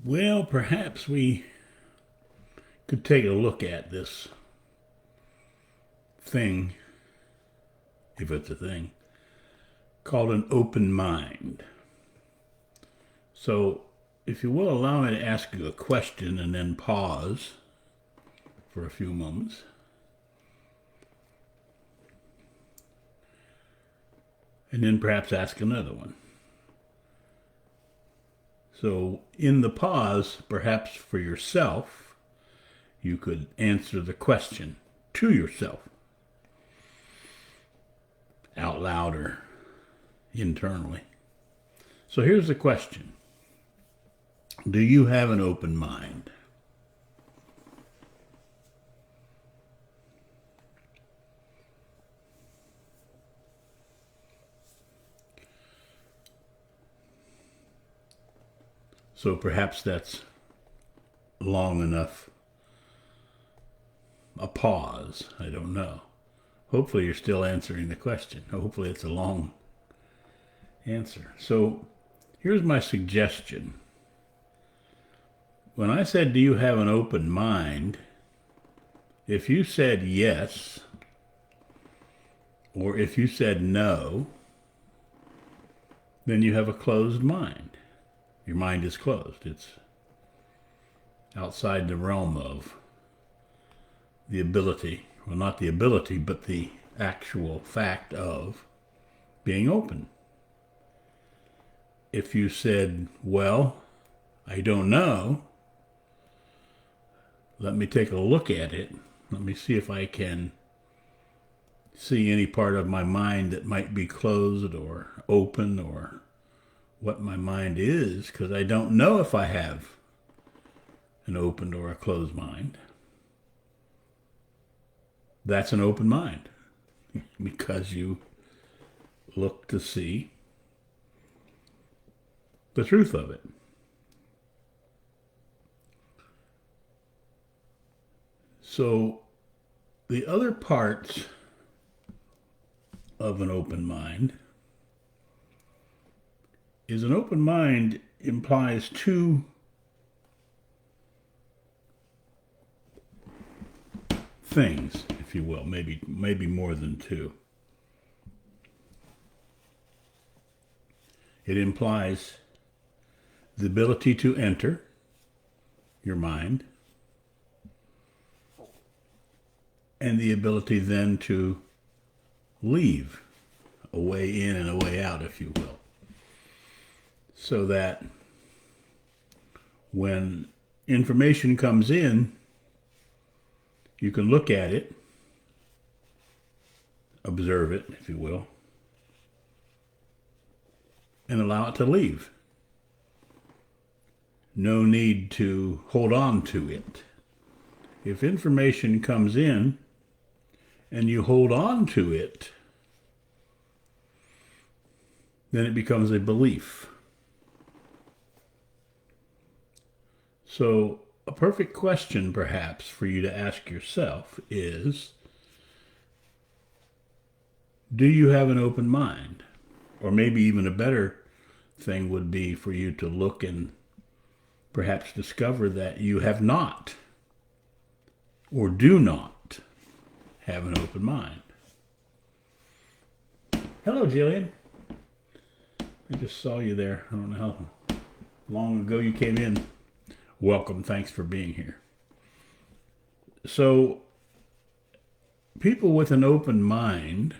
Well, perhaps we could take a look at this thing, if it's a thing, called an open mind. So, if you will allow me to ask you a question and then pause for a few moments. And then perhaps ask another one. So, in the pause, perhaps for yourself, you could answer the question to yourself, out loud or internally. So, here's the question: do you have an open mind? So perhaps that's long enough. A pause. I don't know. Hopefully you're still answering the question. Hopefully it's a long answer. So here's my suggestion. When I said, do you have an open mind? If you said yes, or if you said no, then you have a closed mind. Your mind is closed. It's outside the realm of the ability, well, not the ability, but the actual fact of being open. If you said, well, I don't know, let me take a look at it. Let me see if I can see any part of my mind that might be closed or open, or what my mind is, because I don't know if I have an open or a closed mind. That's an open mind because you look to see the truth of it. So the other parts of an open mind is an open mind implies two things, if you will, maybe more than two. It implies the ability to enter your mind and the ability then to leave, a way in and a way out, if you will. So that when information comes in, you can look at it, observe it, if you will, and allow it to leave. No need to hold on to it. If information comes in and you hold on to it, then it becomes a belief. So a perfect question, perhaps, for you to ask yourself is, do you have an open mind? Or maybe even a better thing would be for you to look and perhaps discover that you have not or do not have an open mind. Hello, Jillian. I just saw you there. I don't know how long ago you came in. Welcome. Thanks for being here. So, people with an open mind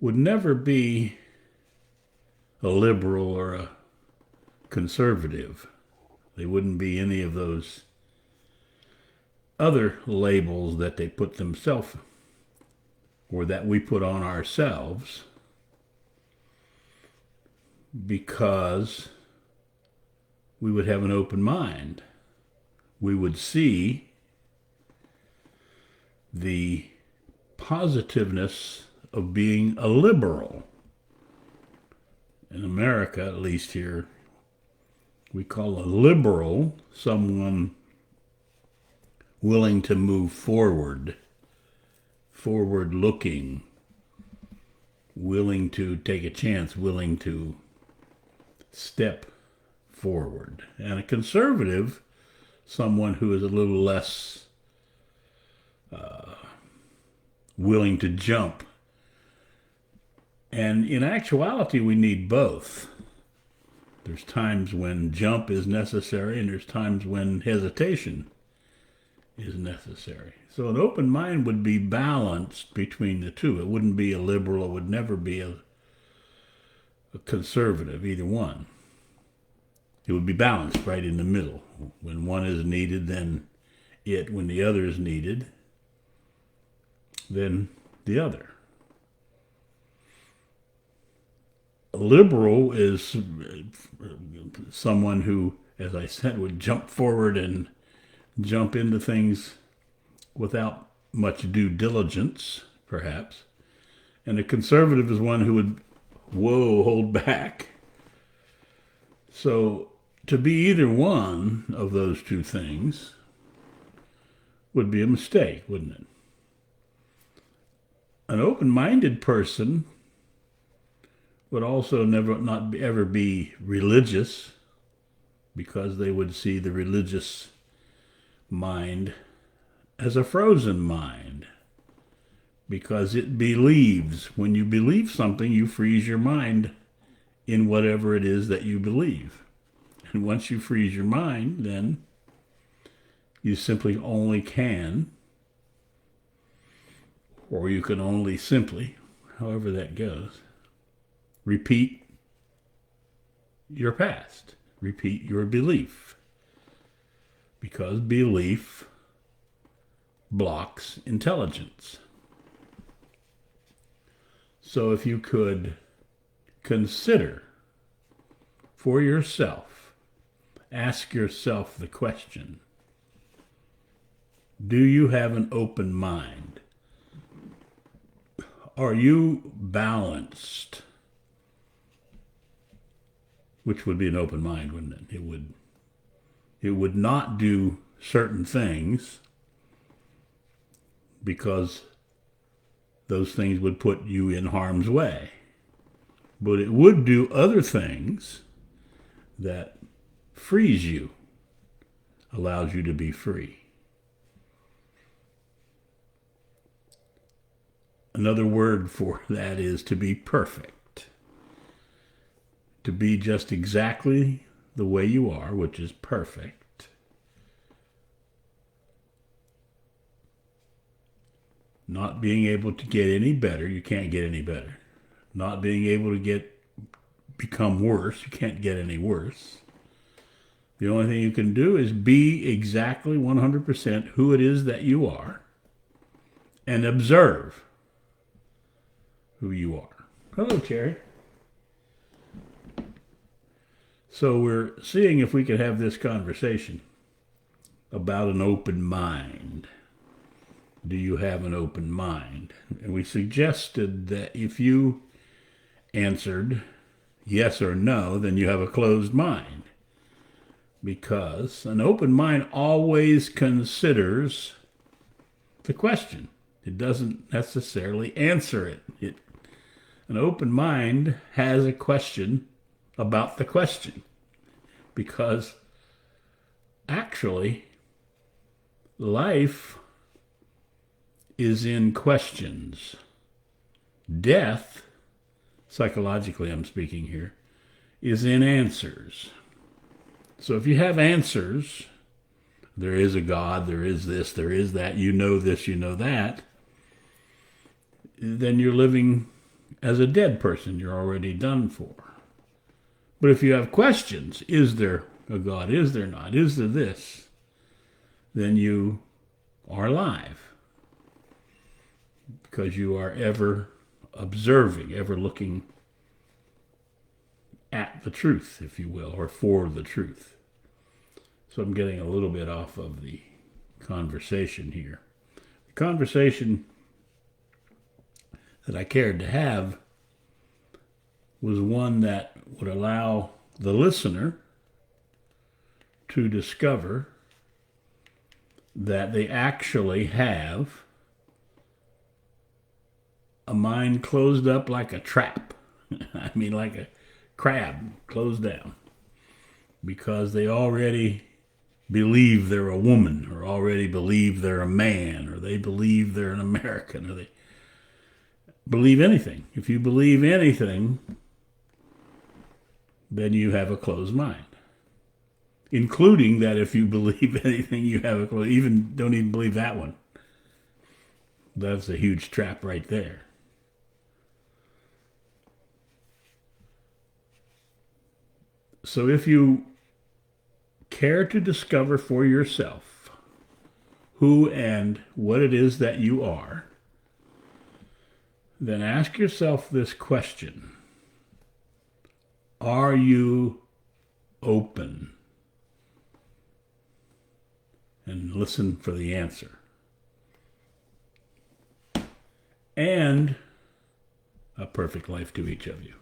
would never be a liberal or a conservative. They wouldn't be any of those other labels that they put themselves or that we put on ourselves, because we would have an open mind. We would see the positiveness of being a liberal. In America, at least here, we call a liberal someone willing to move forward, forward looking, willing to take a chance, willing to step forward. And a conservative, someone who is a little less willing to jump. And in actuality, we need both. There's times when jump is necessary, and there's times when hesitation is necessary. So an open mind would be balanced between the two. It wouldn't be a liberal. It would never be a conservative, either one. It would be balanced right in the middle. When one is needed, then it. When the other is needed, then the other. A liberal is someone who, as I said, would jump forward and jump into things without much due diligence, perhaps. And a conservative is one who would, hold back. So to be either one of those two things would be a mistake, wouldn't it? An open-minded person would also ever be religious, because they would see the religious mind as a frozen mind, because it believes. When you believe something, you freeze your mind in whatever it is that you believe. And once you freeze your mind, then you simply only can, or you can only simply, however that goes, repeat your past, repeat your belief, because belief blocks intelligence. So if you could consider for yourself, ask yourself the question, do you have an open mind? Are you balanced? Which would be an open mind, wouldn't it? It would not do certain things because those things would put you in harm's way. But it would do other things that frees you, allows you to be free. Another word for that is to be perfect. To be just exactly the way you are, which is perfect. Not being able to get any better, you can't get any better. Not being able to become worse, you can't get any worse. The only thing you can do is be exactly 100% who it is that you are, and observe who you are. Hello, Cherry. So we're seeing if we could have this conversation about an open mind. Do you have an open mind? And we suggested that if you answered yes or no, then you have a closed mind. Because an open mind always considers the question. It doesn't necessarily answer it. An open mind has a question about the question, because actually life is in questions. Death, psychologically I'm speaking here, is in answers. So if you have answers, there is a God, there is this, there is that, you know this, you know that, then you're living as a dead person. You're already done for. But if you have questions, is there a God? Is there not? Is there this? Then you are alive, because you are ever observing, ever looking at the truth, if you will, or for the truth. So I'm getting a little bit off of the conversation here. The conversation that I cared to have was one that would allow the listener to discover that they actually have a mind closed up like a trap. I mean, like a crab closed down. because they already believe they're a woman, or already believe they're a man, or they believe they're an American, or they believe anything. If you believe anything, then you have a closed mind. Including that if you believe anything, you have a closed, don't even believe that one. That's a huge trap right there. So if you care to discover for yourself who and what it is that you are, then ask yourself this question. Are you open? And listen for the answer. And a perfect life to each of you.